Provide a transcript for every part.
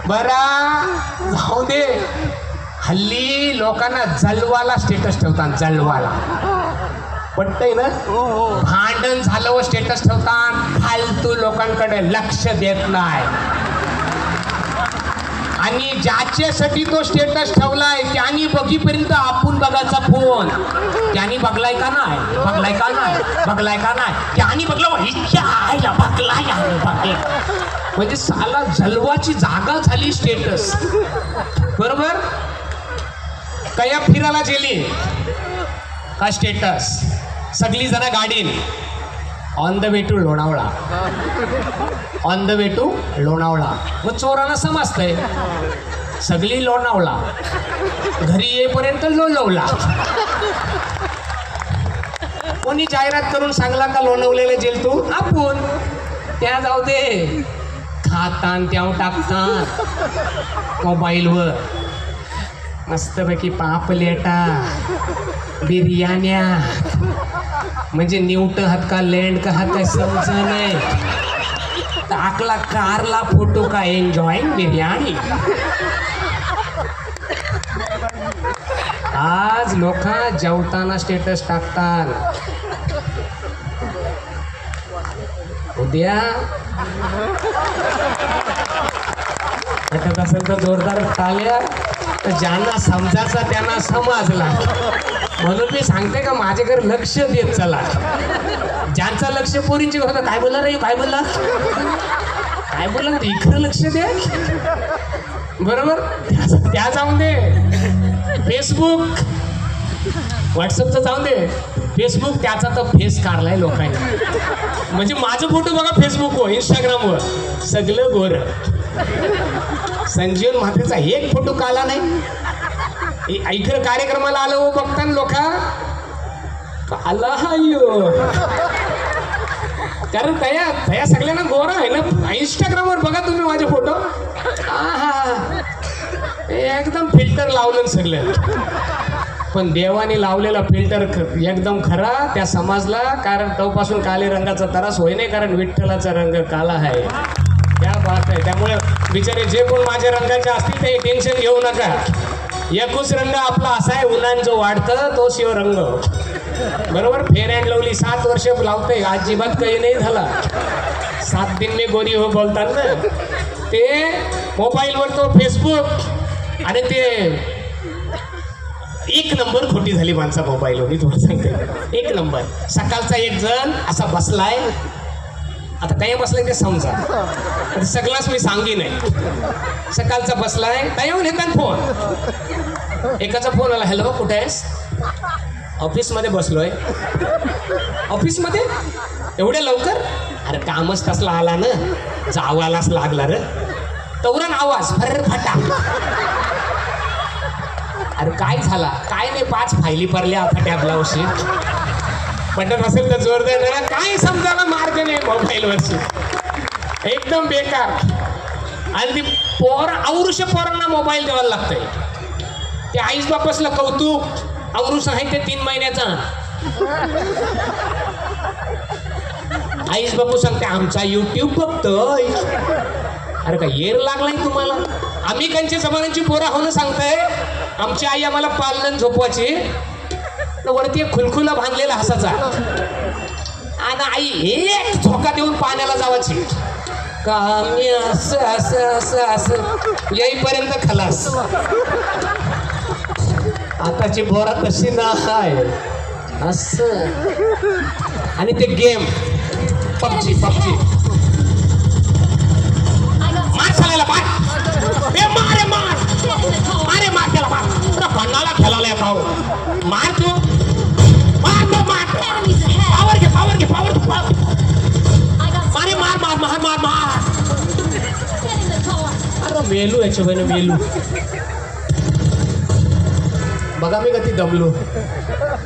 बरा जाऊ दे, हल्ली लोकांना जलवाला स्टेटस ठेवतात, जलवाला पटतंय ना? भांडण झालं व स्टेटस ठेवतात, फालतू लोकांकडे लक्ष देत नाही. आणि ज्याच्यासाठी तो स्टेटस ठेवलाय त्यांनी बघीपर्यंत आपण बघायचा फोन, त्यांनी बघलाय का नाही, बघलाय का नाही, बघलाय का नाही, त्यांनी बघलं इच्छा आयला बघलाय. म्हणजे साला जलवाची जागा झाली स्टेटस. बरोबर? कया फिरायला गेली का स्टेटस, सगळी जण गाडीन on the way to Lonavala, on the way to Lonavala. मग चोरांना समजतंय सगळी लोणावळा, घरी येईपर्यंत लोणवला. कोणी जाहिरात करून सांगला का लोणवलेलं जेल तू आपण त्या जाऊ दे, खातान त्या टाकतात मोबाईलवर मस्तपैकी पापलेटा, बिर्याण्या, म्हणजे न्यूट हात का लँड का हात काय समज नाही. टाकला कारला फोटो का एन्जॉईंग बिर्याणी. आज लोक जेवताना स्टेटस टाकतात. उद्या वाटत असेल तर जोरदार टाळ्या. तर ज्यांना समजायचा त्यांना समजला, म्हणून मी सांगते का माझ्याकडे लक्ष देत चला. ज्यांचं लक्ष पोरींचे होतं, काय बोलला रे, काय बोलला, काय बोलला, इकडं लक्ष दे. बरोबर? त्या जाऊन दे. फेसबुक व्हॉट्सअपचं जाऊन दे. फेसबुक त्याचा तर फेस काढलाय लोकांनी. म्हणजे माझं फोटो बघा फेसबुकवर, इंस्टाग्रामवर सगळं गोर. संजीवन म्हात्रेचा एक फोटो काढला नाही. ऐकर कार्यक्रमाला आलो हो बघताना लोक आला हायो, कारण तया सगळ्यांना गोरा आहे ना. इंस्टाग्रामवर बघा तुम्ही माझे फोटो, एकदम फिल्टर लावलं सगळं. पण देवाने लावलेला फिल्टर एकदम खरा त्या समाजला, कारण तवपासून काले रंगाचा त्रास होई नाही, कारण विठ्ठलाचा रंग काला आहे. त्या बात आहे. त्यामुळे बिचारे जे कोण माझ्या रंगाचे असतील ते टेन्शन घेऊ नका. एकूच रंग आपला असा आहे, उन्हान जो वाढतं तो शिव रंग. बरोबर? फेअर अँड लवली 7 वर्ष लावते, अजिबात काही नाही झाला. 7 दिन में गोरी हो बोलतात ना, ते मोबाईलवर तो फेसबुक. आणि ते 1 नंबर खोटी झाली माणसा मोबाईलवर, मी तुम्हाला सांगते 1 नंबर. सकाळचा एक जण असा बसलाय, आता काय बसलाय ते समजा, सगळाच मी सांगी नाही. सकाळचा बसलाय, काय येऊन येतात फोन. एकाचा फोन आला, हॅलो कुठे आहेस? ऑफिसमध्ये बसलोय. ऑफिसमध्ये एवढ्या लवकर? अरे कामच कसला आला ना, जावालाच लागला रे. तवरण आवाज फर्र फटा. अरे काय झाला? काय नाही, 5 फायली पडल्या फट्या ब्लाऊजशी. पटत असेल तर जोरदार. काय समजायला मार्ग नाही मोबाईलवरची, एकदम बेकार. आणि ती औरुष पोरांना मोबाईल द्यावा लागतंय. ते आईस बापसला कौतुक, औरुष आहे ते 3 महिन्याचा. आईस बापू सांगते आमचा YouTube बघतोय. अरे काय येर लागलाय तुम्हाला? आम्ही कंच्या जमान्याची पोरा होणं सांगताय. आमची आई आम्हाला पालन झोपवायची, वरती एक खुलखुला बांधलेला हसाचा, आणि आई एक झोका देऊन पाण्याला जावायची. कामी असं असं असं असं येईपर्यंत खलास. आताची बोरा तशी नाही असं. आणि ते गेम पबजी मार चालायला, मार मारे मार त्याला, मार कन्नाला खेळायला येतो. मार तू, मार पावर घे मारे मार. अरे वेलू याच्या बहिणी वेलू. बघा मी कधी दमलो.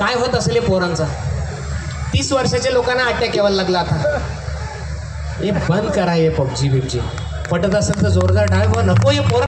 काय होत असेल पोरांचा. 30 वर्षाच्या लोकांना अटॅक यायला लागला. आता हे बंद करा हे पबजी बिबजी. पटत असेल तर जोरदार डाळ नको हे पोरं.